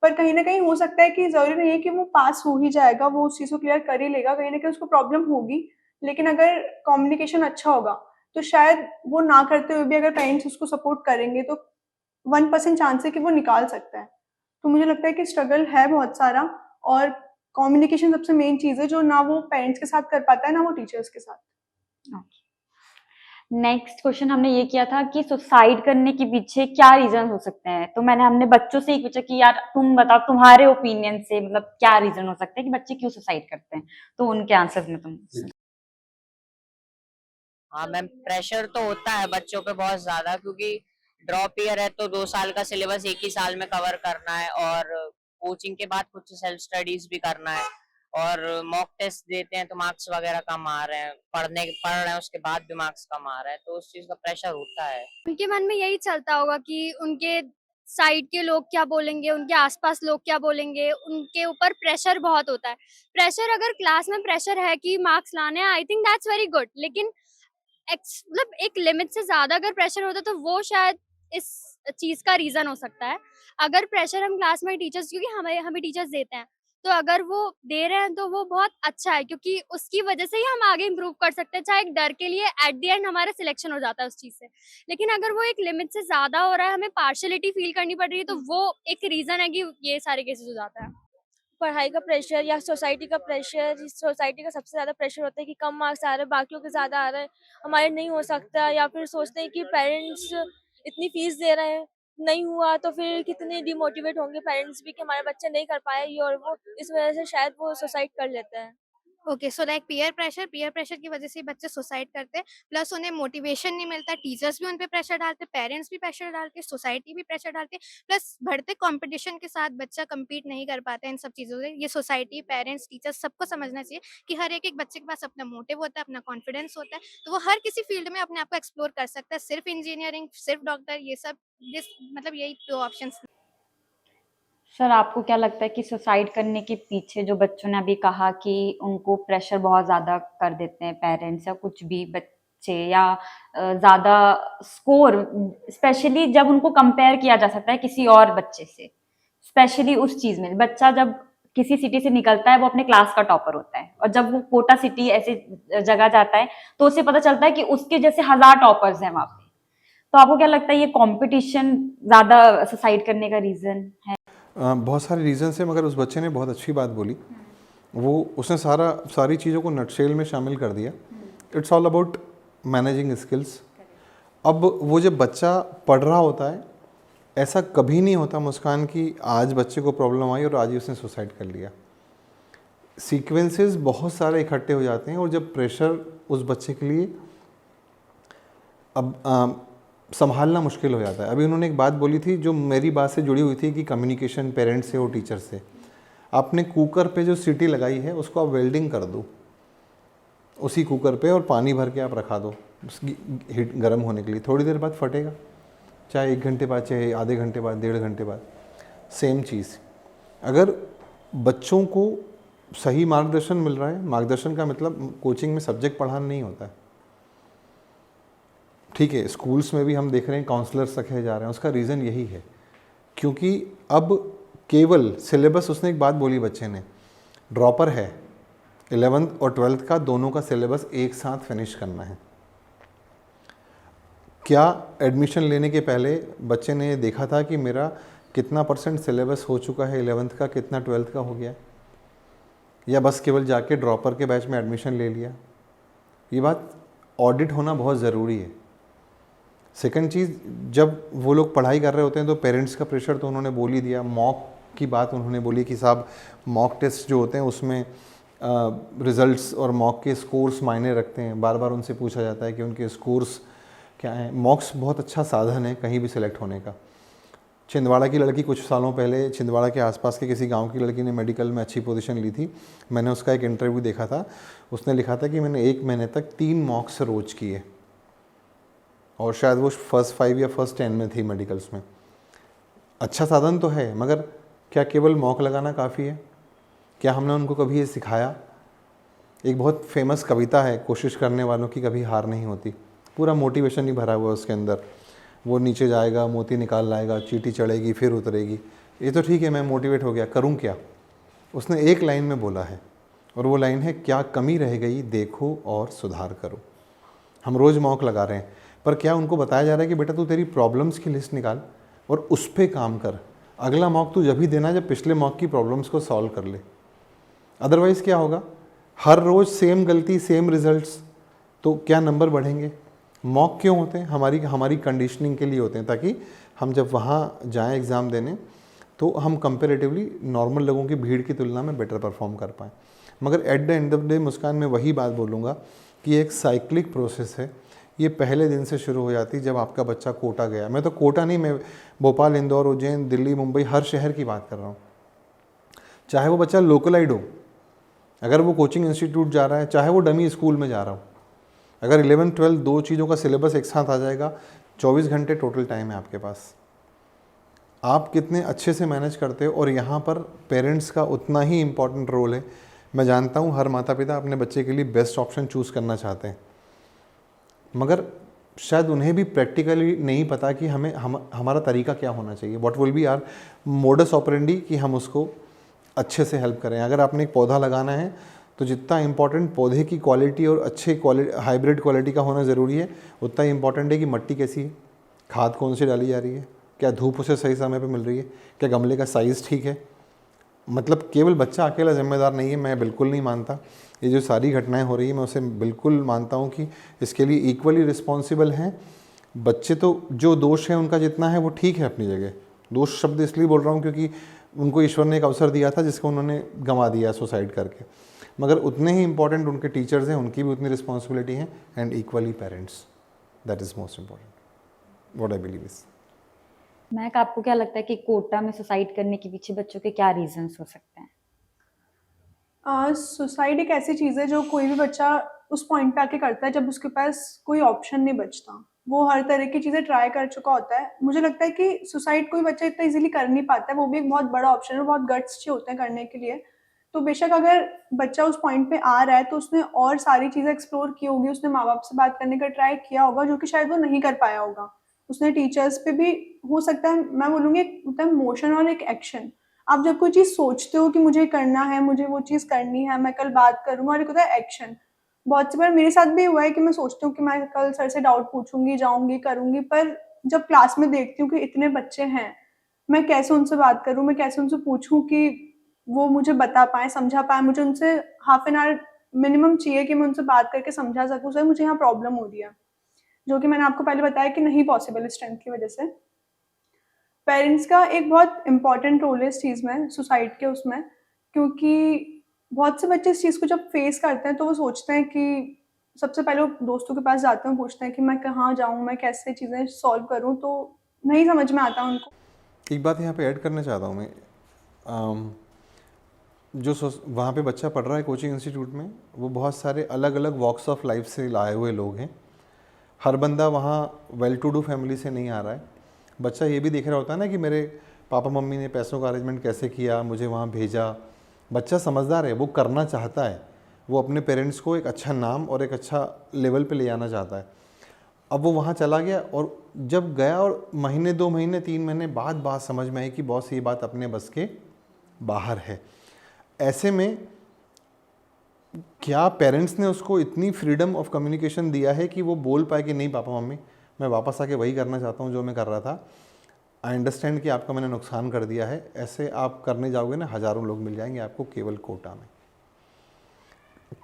पर कहीं न कहीं हो सकता है कि ज़रूरी नहीं है कि वो पास हो ही जाएगा, वो उस चीज़ को क्लियर कर ही लेगा, कहीं न कहीं उसको प्रॉब्लम होगी। लेकिन अगर कम्युनिकेशन अच्छा होगा, तो शायद वो ना करते हुए भी अगर पेरेंट्स उसको सपोर्ट करेंगे तो 1% चांस है कि वो निकाल सकता है। तो मुझे लगता है कि स्ट्रगल है बहुत सारा, और कम्युनिकेशन सबसे मेन चीज़ है जो ना वो पेरेंट्स के साथ कर पाता है, ना वो टीचर्स के साथ। नेक्स्ट क्वेश्चन हमने ये किया था कि सुसाइड करने के पीछे क्या रीजन हो सकते हैं। तो हमने बच्चों से ही पूछा कि यार तुम बताओ तुम्हारे ओपिनियन से मतलब क्या रीजन हो सकते हैं कि बच्चे क्यों सुसाइड करते हैं। तो उनके आंसर्स में तुम हाँ मैम, प्रेशर तो होता है बच्चों पे बहुत ज्यादा, क्योंकि ड्रॉप ईयर है तो 2 साल का सिलेबस एक ही साल में कवर करना है, और कोचिंग के बाद कुछ सेल्फ स्टडीज भी करना है, और मॉक टेस्ट देते हैं तो मार्क्स वगैरह कम आ रहे हैं, पढ़ रहे हैं उसके बाद भी मार्क्स कम आ रहे हैं, तो उस चीज का प्रेशर होता है। उनके मन में यही चलता होगा कि उनके साइड के लोग क्या बोलेंगे, उनके आसपास लोग क्या बोलेंगे, उनके ऊपर प्रेशर बहुत होता है। प्रेशर अगर क्लास में प्रेशर है कि मार्क्स लाने हैं, I think that's very good. लेकिन मतलब एक लिमिट से ज़्यादा अगर प्रेशर होता है तो वो शायद इस चीज़ का रीज़न हो सकता है। अगर प्रेशर हम क्लास में टीचर्स, क्योंकि हमें हमें टीचर्स देते हैं, तो अगर वो दे रहे हैं तो वो बहुत अच्छा है, क्योंकि उसकी वजह से ही हम आगे इम्प्रूव कर सकते हैं। चाहे एक डर के लिए एट द एंड हमारा सिलेक्शन हो जाता है उस चीज़ से। लेकिन अगर वो एक लिमिट से ज़्यादा हो रहा है, हमें पार्शियलिटी फ़ील करनी पड़ रही है, तो वो एक रीज़न है कि ये सारे केसेस हो जाता है। पढ़ाई का प्रेशर या सोसाइटी का प्रेशर, सोसाइटी का सबसे ज़्यादा प्रेशर होता है कि कम मार्क्स आ रहे हैं, बाकियों के ज़्यादा आ रहे हैं, हमारे नहीं हो सकता, या फिर सोचते हैं कि पेरेंट्स इतनी फीस दे रहे हैं, नहीं हुआ तो फिर कितने डिमोटिवेट होंगे पेरेंट्स भी कि हमारा बच्चा नहीं कर पाया ये और वो, इस वजह से शायद वो सुसाइड कर लेते हैं। Okay, so like peer pressure की वजह से बच्चे सुसाइड करते हैं, प्लस उन्हें मोटिवेशन नहीं मिलता, टीचर्स भी उन पे प्रेशर डालते, पेरेंट्स भी प्रेशर डालते, सोसाइटी भी प्रेशर डालती है, प्लस बढ़ते कंपटीशन के साथ बच्चा compete नहीं कर पाता है इन सब चीज़ों से। ये सोसाइटी, पेरेंट्स, टीचर्स सबको समझना चाहिए कि हर एक बच्चे के पास अपना मोटिव होता है, अपना कॉन्फिडेंस होता है, तो वो हर किसी फील्ड में अपने आप को एक्सप्लोर कर सकता है। सिर्फ इंजीनियरिंग, सिर्फ डॉक्टर, ये सब मतलब यही 2 ऑप्शंस। सर आपको क्या लगता है कि सुसाइड करने के पीछे जो बच्चों ने अभी कहा कि उनको प्रेशर बहुत ज़्यादा कर देते हैं पेरेंट्स या कुछ भी बच्चे, या ज़्यादा स्कोर, स्पेशली जब उनको कंपेयर किया जा सकता है किसी और बच्चे से, स्पेशली उस चीज़ में बच्चा जब किसी सिटी से निकलता है वो अपने क्लास का टॉपर होता है, और जब वो कोटा सिटी ऐसे जगह जाता है तो उसे पता चलता है कि उसके जैसे 1000 टॉपर्स हैं वहाँ पे। तो आपको क्या लगता है ये कंपटीशन ज़्यादा सुसाइड करने का रीज़न है? बहुत सारे रीज़न्स हैं, मगर उस बच्चे ने बहुत अच्छी बात बोली। वो उसने सारी चीज़ों को नटशेल में शामिल कर दिया। It's all about managing skills. अब वो जब बच्चा पढ़ रहा होता है, ऐसा कभी नहीं होता मुस्कान कि आज बच्चे को प्रॉब्लम आई और आज ही उसने सुसाइड कर लिया। सीक्वेंसेस बहुत सारे इकट्ठे हो जाते हैं और जब प्रेशर उस बच्चे के लिए अब संभालना मुश्किल हो जाता है। अभी उन्होंने एक बात बोली थी जो मेरी बात से जुड़ी हुई थी कि कम्युनिकेशन पेरेंट्स से और टीचर से। आपने कुकर पे जो सीटी लगाई है उसको आप वेल्डिंग कर दो उसी कुकर पे और पानी भर के आप रखा दो उसकी हीट गर्म होने के लिए, थोड़ी देर बाद फटेगा, चाहे 1 घंटे बाद, चाहे आधे घंटे बाद, 1.5 घंटे बाद। सेम चीज़ अगर बच्चों को सही मार्गदर्शन मिल रहा है, मार्गदर्शन का मतलब कोचिंग में सब्जेक्ट पढ़ाना नहीं होता है, ठीक है, स्कूल्स में भी हम देख रहे हैं काउंसलर्स रखे जा रहे हैं, उसका रीज़न यही है क्योंकि अब केवल सिलेबस, उसने एक बात बोली बच्चे ने, ड्रॉपर है 11th और 12th का दोनों का सिलेबस एक साथ फिनिश करना है। क्या एडमिशन लेने के पहले बच्चे ने ये देखा था कि मेरा कितना % सिलेबस हो चुका है 11th का, कितना 12th का हो गया, या बस केवल जाके ड्रॉपर के बैच में एडमिशन ले लिया? ये बात ऑडिट होना बहुत ज़रूरी है। सेकंड चीज़, जब वो लोग पढ़ाई कर रहे होते हैं तो पेरेंट्स का प्रेशर तो उन्होंने बोल ही दिया। मॉक की बात उन्होंने बोली कि साहब मॉक टेस्ट जो होते हैं उसमें रिज़ल्ट्स और मॉक के स्कोर्स मायने रखते हैं, बार बार उनसे पूछा जाता है कि उनके स्कोर्स क्या हैं। मॉक्स बहुत अच्छा साधन है कहीं भी सिलेक्ट होने का। छिंदवाड़ा की लड़की कुछ सालों पहले, छिंदवाड़ा के आसपास के किसी गांव की लड़की ने मेडिकल में अच्छी पोजीशन ली थी, मैंने उसका एक इंटरव्यू देखा था, उसने लिखा था कि मैंने 1 महीने तक 3 मॉक्स रोज किए और शायद वो फर्स्ट 5 या फर्स्ट 10 में थी मेडिकल्स में। अच्छा साधन तो है, मगर क्या केवल मॉक लगाना काफ़ी है? क्या हमने उनको कभी ये सिखाया? एक बहुत फेमस कविता है, कोशिश करने वालों की कभी हार नहीं होती, पूरा मोटिवेशन ही भरा हुआ है उसके अंदर। वो नीचे जाएगा, मोती निकाल लाएगा, चींटी चढ़ेगी, फिर उतरेगी। ये तो ठीक है, मैं मोटिवेट हो गया, करूँ क्या? उसने एक लाइन में बोला है और वो लाइन है, क्या कमी रह गई देखो और सुधार करो। हम रोज़ मॉक लगा रहे हैं, पर क्या उनको बताया जा रहा है कि बेटा तू तेरी प्रॉब्लम्स की लिस्ट निकाल और उस पर काम कर, अगला मॉक तू जब भी देना जब पिछले मॉक की प्रॉब्लम्स को सॉल्व कर ले। अदरवाइज़ क्या होगा, हर रोज़ सेम गलती, सेम रिजल्ट्स, तो क्या नंबर बढ़ेंगे? मॉक क्यों होते हैं? हमारी कंडीशनिंग के लिए होते हैं, ताकि हम जब वहाँ जाएं एग्ज़ाम देने तो हम कंपेरेटिवली नॉर्मल लोगों की भीड़ की तुलना में बेटर परफॉर्म कर पाएँ। मगर at the end of the day Muskan, मैं वही बात बोलूँगा कि एक साइक्लिक प्रोसेस है। ये पहले दिन से शुरू हो जाती जब आपका बच्चा कोटा गया। मैं तो कोटा नहीं, मैं भोपाल, इंदौर, उज्जैन, दिल्ली, मुंबई, हर शहर की बात कर रहा हूँ। चाहे वो बच्चा लोकलाइड हो, अगर वो कोचिंग इंस्टीट्यूट जा रहा है, चाहे वो डमी स्कूल में जा रहा हो, अगर 11 12 दो चीज़ों का सिलेबस एक साथ आ जाएगा, 24 घंटे टोटल टाइम है आपके पास। आप कितने अच्छे से मैनेज करते हो, और यहाँ पर पेरेंट्स का उतना ही इम्पॉर्टेंट रोल है। मैं जानता हूँ हर माता पिता अपने बच्चे के लिए बेस्ट ऑप्शन चूज़ करना चाहते हैं, मगर शायद उन्हें भी प्रैक्टिकली नहीं पता कि हमारा तरीका क्या होना चाहिए, what will be our modus operandi, कि हम उसको अच्छे से हेल्प करें। अगर आपने एक पौधा लगाना है तो जितना इम्पॉर्टेंट पौधे की क्वालिटी और अच्छे हाइब्रिड क्वालिटी का होना ज़रूरी है, उतना ही इम्पॉर्टेंट है कि मिट्टी कैसी है, खाद कौन सी डाली जा रही है, क्या धूप उसे सही समय पे मिल रही है, क्या गमले का साइज़ ठीक है। मतलब केवल बच्चा अकेला जिम्मेदार नहीं है, मैं बिल्कुल नहीं मानता। ये जो सारी घटनाएं हो रही है, मैं उसे बिल्कुल मानता हूँ कि इसके लिए इक्वली रिस्पॉन्सिबल हैं बच्चे। तो जो दोष है उनका जितना है वो ठीक है अपनी जगह। दोष शब्द इसलिए बोल रहा हूँ क्योंकि उनको ईश्वर ने एक अवसर दिया था जिसको उन्होंने गंवा दिया सुसाइड करके, मगर उतने ही इंपॉर्टेंट उनके टीचर्स हैं, उनकी भी उतनी रिस्पॉन्सिबिलिटी है, and equally parents, that is most important, what I believe is. महक, आपको क्या लगता है कि कोटा में सुसाइड करने के पीछे बच्चों के क्या रीजंस हो सकते हैं? सुसाइड एक ऐसी चीज़ है जो कोई भी बच्चा उस पॉइंट पे आके करता है जब उसके पास कोई ऑप्शन नहीं बचता। वो हर तरह की चीज़ें ट्राई कर चुका होता है। मुझे लगता है कि सुसाइड कोई बच्चा इतना इजीली कर नहीं पाता है, वो भी एक बहुत बड़ा ऑप्शन है, बहुत गट्स चाहिए होते हैं करने के लिए। तो बेशक अगर बच्चा उस पॉइंट पे आ रहा है तो उसने और सारी चीज़ें एक्सप्लोर की होगी, उसने माँ बाप से बात करने का ट्राई किया होगा जो कि शायद वो नहीं कर पाया होगा। उसने टीचर्स पे भी हो सकता है, मैं बोलूँगी एक होता है इमोशन और एक एक्शन। आप जब कोई चीज़ सोचते हो कि मुझे करना है, मुझे वो चीज़ करनी है, मैं कल बात करूँगा, और एक होता है एक्शन। बहुत सी बार मेरे साथ भी हुआ है कि मैं सोचती हूँ कि मैं कल सर से डाउट पूछूंगी, जाऊँगी, करूँगी, पर जब क्लास में देखती हूँ कि इतने बच्चे हैं, मैं कैसे उनसे बात करूँ, मैं कैसे उनसे पूछूँ कि वो मुझे बता पाएँ, समझा पाएँ। मुझे उनसे हाफ एन आवर मिनिमम चाहिए कि मैं उनसे बात करके समझा सकूँ, सर मुझे यहाँ प्रॉब्लम हो रही है, जो कि मैंने आपको पहले बताया कि नहीं पॉसिबल है स्ट्रेंथ की वजह से। पेरेंट्स का एक बहुत इम्पॉर्टेंट रोल है इस चीज़ में, सुसाइड के उसमें, क्योंकि बहुत से बच्चे इस चीज़ को जब फेस करते हैं तो वो सोचते हैं कि सबसे पहले वो दोस्तों के पास जाते हैं, पूछते हैं कि मैं कहाँ जाऊँ, मैं कैसे चीज़ें सॉल्व करूँ, तो नहीं समझ में आता उनको। एक बात यहाँ पे ऐड करना चाहता हूँ मैं, वहाँ पे बच्चा पढ़ रहा है कोचिंग इंस्टीट्यूट में, वो बहुत सारे अलग अलग वॉक्स ऑफ लाइफ से लाए हुए लोग हैं। हर बंदा वहाँ वेल टू डू फैमिली से नहीं आ रहा है। बच्चा ये भी देख रहा होता है ना कि मेरे पापा मम्मी ने पैसों का अरेंजमेंट कैसे किया, मुझे वहाँ भेजा। बच्चा समझदार है, वो करना चाहता है, वो अपने पेरेंट्स को एक अच्छा नाम और एक अच्छा लेवल पे ले जाना चाहता है। अब वो वहाँ चला गया और जब गया और महीने 2 महीने 3 महीने बाद बात समझ में आई कि बॉस ये बात अपने बस के बाहर है। ऐसे में क्या पेरेंट्स ने उसको इतनी फ्रीडम ऑफ कम्युनिकेशन दिया है कि वो बोल पाए कि नहीं पापा मम्मी, मैं वापस आके वही करना चाहता हूँ जो मैं कर रहा था, आई अंडरस्टैंड कि आपका मैंने नुकसान कर दिया है, ऐसे आप करने जाओगे ना हज़ारों लोग मिल जाएंगे आपको केवल कोटा में।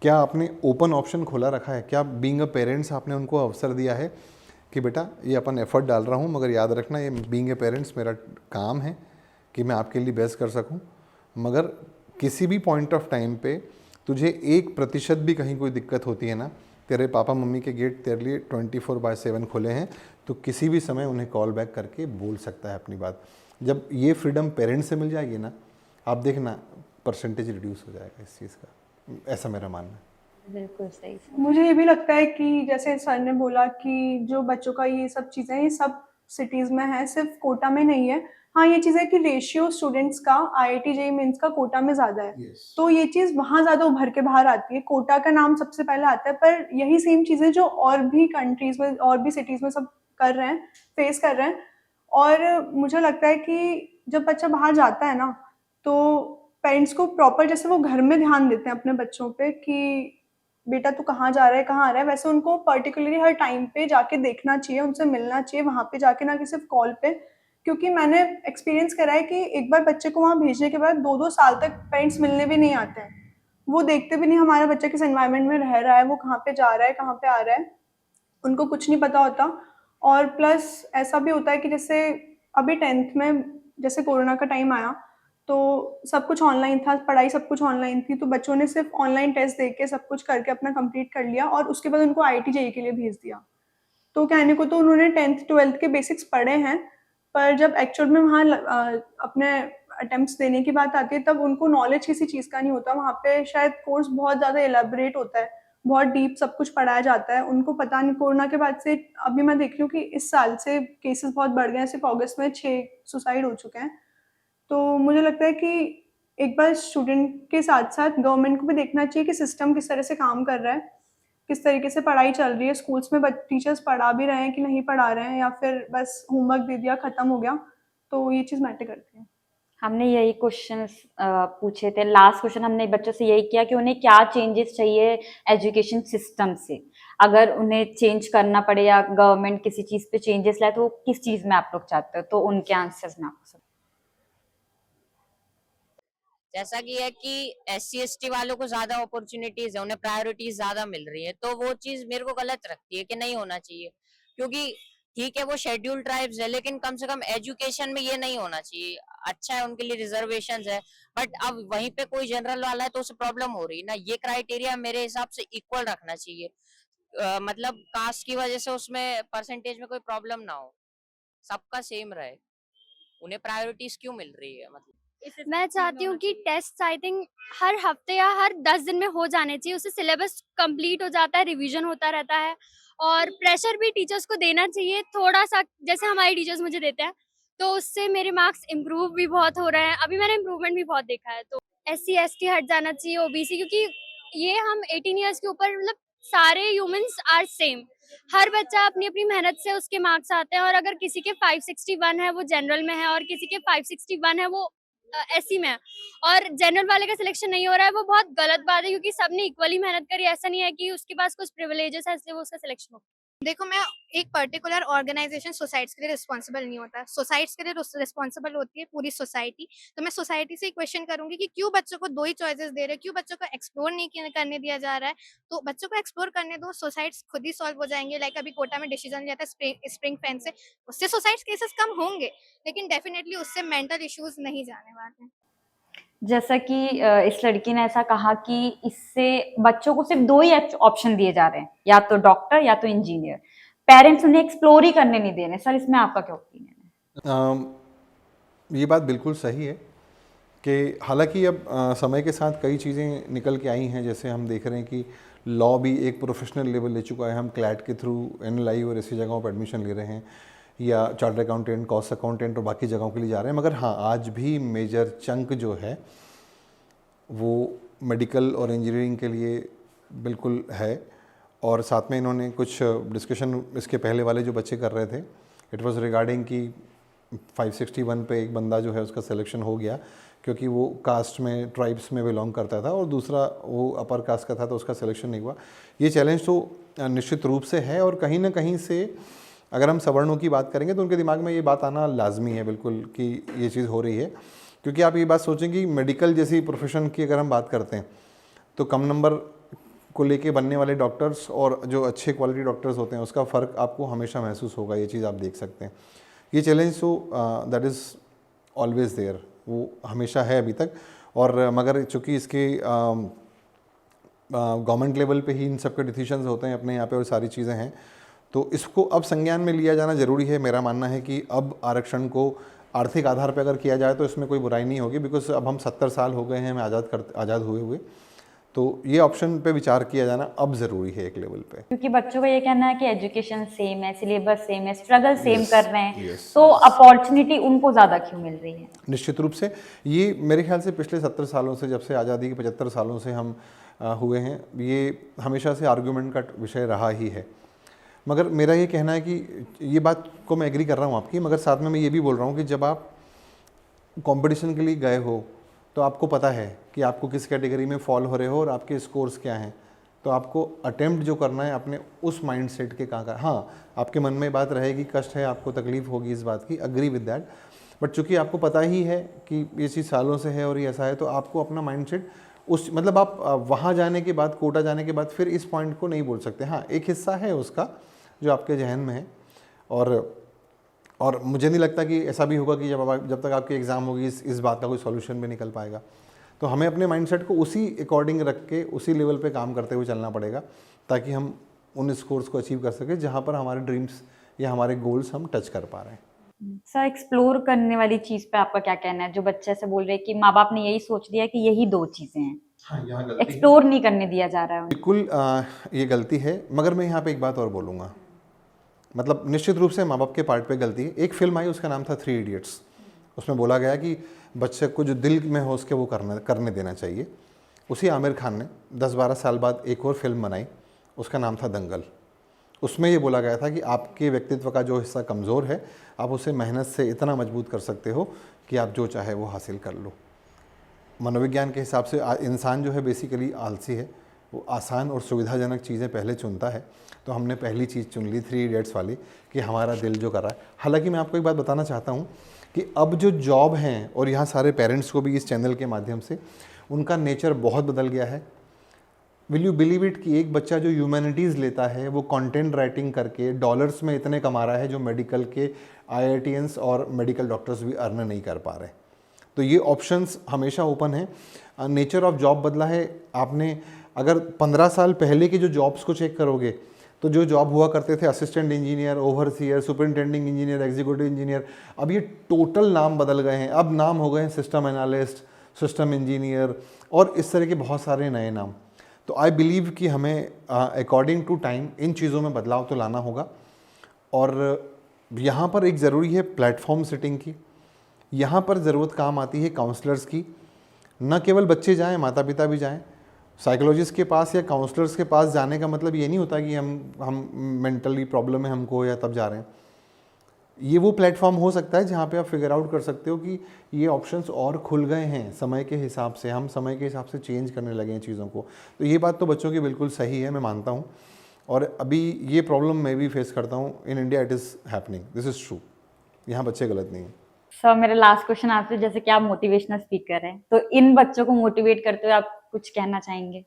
क्या आपने ओपन ऑप्शन खोला रखा है? क्या बीइंग अ पेरेंट्स आपने उनको अवसर दिया है कि बेटा ये अपन एफर्ट डाल रहा हूँ, मगर याद रखना ये बीइंग ए पेरेंट्स मेरा काम है कि मैं आपके लिए बेस्ट कर सकूँ, मगर किसी भी पॉइंट ऑफ टाइम पे तुझे 1% भी कहीं कोई दिक्कत होती है ना, तेरे पापा मम्मी के गेट तेरे लिए 24/7 खुले हैं, तो किसी भी समय उन्हें कॉल बैक करके बोल सकता है अपनी बात। जब ये फ्रीडम पेरेंट्स से मिल जाएगी ना, आप देखना परसेंटेज रिड्यूस हो जाएगा इस चीज़ का, ऐसा मेरा मानना है। बिल्कुल सही। मुझे ये भी लगता है कि जैसे सर ने बोला कि जो बच्चों का ये सब चीज़ें ये सब सिटीज़ में है, सिर्फ कोटा में नहीं है। हाँ, ये चीज़ है कि रेशियो स्टूडेंट्स का आईआईटी जेईई मेंस का कोटा में ज़्यादा है। Yes. तो ये चीज़ वहाँ ज़्यादा उभर के बाहर आती है। कोटा का नाम सबसे पहले आता है, पर यही सेम चीज़ें जो और भी कंट्रीज़ में और भी सिटीज़ में सब कर रहे हैं, फेस कर रहे हैं। और मुझे लगता है कि जब बच्चा बाहर जाता है ना, तो पेरेंट्स को प्रॉपर जैसे वो घर में ध्यान देते हैं अपने बच्चों पे कि बेटा तू कहाँ जा रहा है, कहाँ आ रहा है, वैसे उनको पर्टिकुलरली हर टाइम पे जाके देखना चाहिए, उनसे मिलना चाहिए वहाँ पे जाके, ना कि सिर्फ कॉल पे। क्योंकि मैंने एक्सपीरियंस करा है कि एक बार बच्चे को वहाँ भेजने के बाद 2-2 साल तक पेरेंट्स मिलने भी नहीं आते हैं। वो देखते भी नहीं हमारा बच्चा किस एनवायरनमेंट में रह रहा है, वो कहाँ पे जा रहा है, कहाँ पे आ रहा है, उनको कुछ नहीं पता होता। और प्लस ऐसा भी होता है कि जैसे अभी 10th में जैसे कोरोना का टाइम आया, तो सब कुछ ऑनलाइन था, पढ़ाई सब कुछ ऑनलाइन थी, तो बच्चों ने सिर्फ ऑनलाइन टेस्ट दे के सब कुछ करके अपना कंप्लीट कर लिया और उसके बाद उनको आईआईटी जेईई के लिए भेज दिया। तो कहने को तो उन्होंने 10th 12th के बेसिक्स पढ़े हैं, पर जब एक्चुअल में वहाँ अपने अटेम्प्ट्स देने की बात आती है तब उनको नॉलेज किसी चीज़ का नहीं होता। वहाँ पे शायद कोर्स बहुत ज़्यादा एलैबोरेट होता है, बहुत डीप सब कुछ पढ़ाया जाता है। उनको पता नहीं, कोरोना के बाद से अभी मैं देख रही हूँ कि इस साल से केसेस बहुत बढ़ गए हैं, सिर्फ अगस्त में 6 सुसाइड हो चुके हैं। तो मुझे लगता है कि एक बार स्टूडेंट के साथ-साथ गवर्नमेंट को भी देखना चाहिए कि सिस्टम किस तरह से काम कर रहा है, किस तरीके से पढ़ाई चल रही है, स्कूल्स में टीचर्स पढ़ा भी रहे हैं कि नहीं पढ़ा रहे हैं, या फिर बस होमवर्क दे दिया, खत्म हो गया। तो ये चीज़ मैटर करती है। हमने यही क्वेश्चंस पूछे थे। लास्ट क्वेश्चन हमने बच्चों से यही किया कि उन्हें क्या चेंजेस चाहिए एजुकेशन सिस्टम से, अगर उन्हें चेंज करना पड़े या गवर्नमेंट किसी चीज पे चेंजेस लाए तो वो किस चीज में आप लोग चाहते हो, तो उनके आंसर्स में आपको जैसा कि है कि SC ST वालों को ज्यादा अपॉर्चुनिटीज है, उन्हें प्रायोरिटीज ज्यादा मिल रही है, तो वो चीज मेरे को गलत लगती है कि नहीं होना चाहिए। क्योंकि ठीक है वो शेड्यूल ट्राइब्स है, लेकिन कम से कम एजुकेशन में ये नहीं होना चाहिए। अच्छा है उनके लिए रिजर्वेशंस है, बट अब वहीं पे कोई जनरल वाला है तो उसे प्रॉब्लम हो रही है ना। ये क्राइटेरिया मेरे हिसाब से इक्वल रखना चाहिए। मतलब कास्ट की वजह से उसमें परसेंटेज में कोई प्रॉब्लम ना हो, सबका सेम रहे। उन्हें प्रायोरिटीज क्यों मिल रही है? मतलब मैं चाहती हूँ कि टेस्ट आई थिंक हर हफ्ते या हर 10 दिन में हो जाने चाहिए, उससे सिलेबस कंप्लीट हो जाता है, रिवीजन होता रहता है और प्रेशर भी टीचर्स को देना चाहिए थोड़ा सा, जैसे हमारे टीचर्स मुझे देते हैं, तो उससे मेरे मार्क्स इम्प्रूव भी बहुत हो रहे हैं। अभी मैंने इम्प्रूवमेंट भी बहुत देखा है। तो SC ST हट जाना चाहिए, OBC, क्योंकि ये हम 18 ईयर्स के ऊपर, मतलब सारे ह्यूमंस आर सेम। हर बच्चा अपनी अपनी मेहनत से उसके मार्क्स आते हैं, और अगर किसी के 561 है वो जनरल में है और किसी के 561 है वो SC में है, और जनरल वाले का सिलेक्शन नहीं हो रहा है, वो बहुत गलत बात है, क्योंकि सबने इक्वली मेहनत करी। ऐसा नहीं है कि उसके पास कुछ प्रिविलेजेस है इसलिए वो उसका सिलेक्शन हो। देखो, मैं एक पर्टिकुलर ऑर्गेनाइजेशन सोसाइट्स के लिए रिस्पॉन्सिबल नहीं होता, सोसाइट्स के लिए रिस्पॉन्सिबल होती है पूरी सोसाइटी। तो मैं सोसाइटी से क्वेश्चन करूंगी कि क्यों बच्चों को 2 ही चॉइसेस दे रहे हैं, क्यों बच्चों को एक्सप्लोर नहीं करने दिया जा रहा है। तो बच्चों को एक्सप्लोर करने दो, सोसाइट्स खुद ही सॉल्व हो जाएंगे। लाइक अभी कोटा में डिसीजन लिया था स्प्रिंग फैन से, उससे सोसाइट्स केसेस कम होंगे, लेकिन डेफिनेटली उससे मेंटल इश्यूज नहीं जाने वाले हैं। जैसा कि इस लड़की ने ऐसा कहा कि इससे बच्चों को सिर्फ 2 ही ऑप्शन दिए जा रहे हैं, या तो डॉक्टर या तो इंजीनियर। पेरेंट्स उन्हें एक्सप्लोर ही करने नहीं दे रहे। सर, इसमें आपका क्या ओपिनियन है? ये बात बिल्कुल सही है कि हालांकि अब समय के साथ कई चीज़ें निकल के आई हैं। जैसे हम देख रहे हैं कि लॉ भी एक प्रोफेशनल लेवल ले चुका है। हम क्लैट के थ्रू एनएलआई और ऐसी जगहों पर एडमिशन ले रहे हैं, या चार्टर्ड अकाउंटेंट, कॉस्ट अकाउंटेंट और बाकी जगहों के लिए जा रहे हैं। मगर हाँ, आज भी मेजर चंक जो है वो मेडिकल और इंजीनियरिंग के लिए बिल्कुल है। और साथ में इन्होंने कुछ डिस्कशन इसके पहले वाले जो बच्चे कर रहे थे, इट वाज रिगार्डिंग कि 561 पे एक बंदा जो है उसका सिलेक्शन हो गया क्योंकि वो कास्ट में, ट्राइब्स में बिलोंग करता था, और दूसरा वो अपर कास्ट का था तो उसका सिलेक्शन नहीं हुआ। ये चैलेंज तो निश्चित रूप से है, और कहीं ना कहीं से अगर हम सवर्णों की बात करेंगे तो उनके दिमाग में ये बात आना लाजमी है बिल्कुल कि ये चीज़ हो रही है। क्योंकि आप ये बात सोचें कि मेडिकल जैसी प्रोफेशन की अगर हम बात करते हैं तो कम नंबर को लेके बनने वाले डॉक्टर्स और जो अच्छे क्वालिटी डॉक्टर्स होते हैं उसका फ़र्क आपको हमेशा महसूस होगा। ये चीज़ आप देख सकते हैं। ये चैलेंज तो दैट इज़ ऑलवेज देयर, वो हमेशा है अभी तक। और मगर चूँकि इसके गवर्नमेंट लेवल पे ही इन सब के डिसीजंस होते हैं अपने यहाँ पे और सारी चीज़ें हैं, तो इसको अब संज्ञान में लिया जाना ज़रूरी है। मेरा मानना है कि अब आरक्षण को आर्थिक आधार पर अगर किया जाए तो इसमें कोई बुराई नहीं होगी, बिकॉज अब हम 70 साल हो गए हैं हमें आज़ाद हुए, तो ये ऑप्शन पे विचार किया जाना अब ज़रूरी है एक लेवल पे। क्योंकि बच्चों का ये कहना है कि एजुकेशन सेम है, सिलेबस सेम है, स्ट्रगल सेम कर रहे हैं, yes, तो अपॉर्चुनिटी उनको ज़्यादा क्यों मिल रही है? निश्चित रूप से ये मेरे ख्याल से पिछले 70 सालों से, जब से आज़ादी के 75 सालों से हम हुए हैं, ये हमेशा से आर्गूमेंट का विषय रहा ही है। मगर मेरा ये कहना है कि ये बात को मैं एग्री कर रहा हूँ आपकी, मगर साथ में मैं ये भी बोल रहा हूँ कि जब आप कंपटीशन के लिए गए हो तो आपको पता है कि आपको किस कैटेगरी में फॉल हो रहे हो और आपके स्कोर्स क्या हैं, तो आपको अटेम्प्ट जो करना है अपने उस माइंडसेट के कहाँ का। हाँ, आपके मन में बात रहेगी, कष्ट है, आपको तकलीफ़ होगी इस बात की, अग्री विद दैट, बट चूँकि आपको पता ही है कि ये चीज़ सालों से है और ये ऐसा है, तो आपको अपना माइंडसेट उस, मतलब आप वहाँ जाने के बाद, कोटा जाने के बाद फिर इस पॉइंट को नहीं बोल सकते। हाँ, एक हिस्सा है उसका जो आपके जहन में है, और मुझे नहीं लगता कि ऐसा भी होगा कि जब तक आपकी एग्ज़ाम होगी इस बात का कोई सॉल्यूशन भी निकल पाएगा। तो हमें अपने माइंडसेट को उसी अकॉर्डिंग रख के उसी लेवल पे काम करते हुए चलना पड़ेगा, ताकि हम उन स्कोर्स को अचीव कर सकें जहाँ पर हमारे ड्रीम्स या हमारे गोल्स हम टच कर पा रहे हैं। सर, एक्सप्लोर करने वाली चीज़ पे आपका क्या कहना है? जो बच्चे से बोल रहे हैं कि माँ बाप ने यही सोच लिया कि यही 2 चीज़ें हैं, हाँ, यहाँ गलती एक्सप्लोर नहीं करने दिया जा रहा है उन्हें। बिल्कुल ये गलती है, मगर मैं यहाँ पे एक बात और बोलूँगा, मतलब निश्चित रूप से माँ बाप के पार्ट पे गलती है। एक फिल्म आई, उसका नाम था 3 इडियट्स। उसमें बोला गया कि बच्चे को जो दिल में हो उसके वो करने देना चाहिए। उसी आमिर खान ने 10-12 साल बाद एक और फिल्म बनाई, उसका नाम था दंगल। उसमें ये बोला गया था कि आपके व्यक्तित्व का जो हिस्सा कमज़ोर है, आप उसे मेहनत से इतना मजबूत कर सकते हो कि आप जो चाहे वो हासिल कर लो। मनोविज्ञान के हिसाब से इंसान जो है बेसिकली आलसी है, वो आसान और सुविधाजनक चीज़ें पहले चुनता है। तो हमने पहली चीज़ चुन ली 3 इडियट्स वाली, कि हमारा दिल जो कर रहा है। हालांकि मैं आपको एक बात बताना चाहता हूँ कि अब जो जॉब हैं, और यहाँ सारे पेरेंट्स को भी इस चैनल के माध्यम से, उनका नेचर बहुत बदल गया है। विल यू बिलीव इट कि एक बच्चा जो ह्यूमैनिटीज़ लेता है वो कंटेंट राइटिंग करके डॉलर्स में इतने कमा रहा है जो मेडिकल के IITians और मेडिकल डॉक्टर्स भी अर्न नहीं कर पा रहे। तो ये ऑप्शंस हमेशा ओपन है। नेचर ऑफ जॉब बदला है। आपने अगर 15 साल पहले के जो जॉब्स को चेक करोगे तो जो जॉब हुआ करते थे assistant engineer, overseer, superintending engineer, executive engineer, अब ये टोटल नाम बदल गए हैं। अब नाम हो गए हैं सिस्टम एनालिस्ट, सिस्टम इंजीनियर और इस तरह के बहुत सारे नए नाम। तो आई बिलीव कि हमें अकॉर्डिंग टू टाइम इन चीज़ों में बदलाव तो लाना होगा। और यहाँ पर एक ज़रूरी है प्लेटफॉर्म सेटिंग की। यहाँ पर ज़रूरत काम आती है काउंसलर्स की। न केवल बच्चे जाएं, माता पिता भी जाएं। साइकोलॉजिस्ट के पास या काउंसलर्स के पास जाने का मतलब ये नहीं होता कि हम मेंटली प्रॉब्लम है हमको या तब जा रहे हैं। ये वो प्लेटफॉर्म हो सकता है जहाँ पे आप फिगर आउट कर सकते हो कि ये ऑप्शंस और खुल गए हैं समय के हिसाब से, हम समय के हिसाब से चेंज करने लगे हैं चीज़ों को। तो ये बात तो बच्चों की बिल्कुल सही है, मैं मानता हूँ। और अभी ये प्रॉब्लम मैं भी फेस करता हूँ। In India it is happening, this is true. यहाँ बच्चे गलत नहीं हैं। सर, मेरा लास्ट क्वेश्चन आपसे, जैसे कि आप मोटिवेशनल स्पीकर हैं, तो इन बच्चों को मोटिवेट करते हुए आप कुछ कहना चाहेंगे?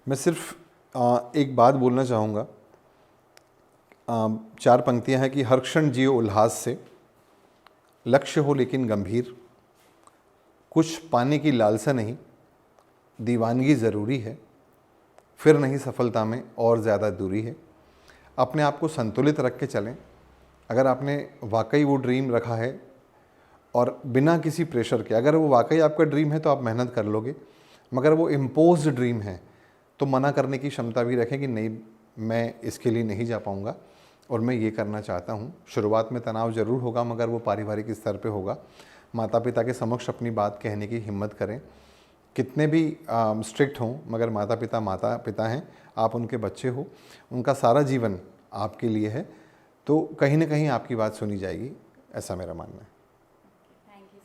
मैं सिर्फ एक बात बोलना चाहूँगा। 4 पंक्तियाँ हैं कि हर क्षण जियो उल्लास से, लक्ष्य हो लेकिन गंभीर, कुछ पाने की लालसा नहीं, दीवानगी ज़रूरी है, फिर नहीं सफलता में और ज़्यादा दूरी है। अपने आप को संतुलित रख के चलें। अगर आपने वाकई वो ड्रीम रखा है और बिना किसी प्रेशर के, अगर वो वाकई आपका ड्रीम है तो आप मेहनत कर लोगे, मगर वो इम्पोज्ड ड्रीम है तो मना करने की क्षमता भी रखें कि नहीं, मैं इसके लिए नहीं जा पाऊँगा और मैं ये करना चाहता हूँ। शुरुआत में तनाव ज़रूर होगा, मगर वो पारिवारिक स्तर पे होगा। माता पिता के समक्ष अपनी बात कहने की हिम्मत करें। कितने भी स्ट्रिक्ट हों, मगर माता पिता हैं, आप उनके बच्चे हो, उनका सारा जीवन आपके लिए है, तो कहीं ना कहीं आपकी बात सुनी जाएगी, ऐसा मेरा मानना है।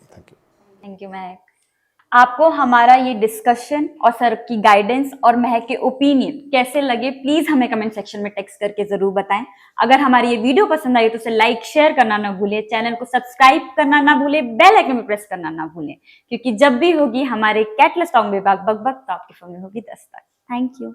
Thank you. थैंक यू महक। आपको हमारा ये डिस्कशन और सर की गाइडेंस और महक के ओपिनियन कैसे लगे, प्लीज हमें कमेंट सेक्शन में टेक्स्ट करके जरूर बताएं। अगर हमारी ये वीडियो पसंद आई तो उसे लाइक शेयर करना ना भूलें, चैनल को सब्सक्राइब करना ना भूलें, बेल आइकन में प्रेस करना ना भूलें, क्योंकि जब भी होगी हमारे कैटलिस्ट टॉक विभाग बक तो आपके फोन में होगी दस्तक। Thank you.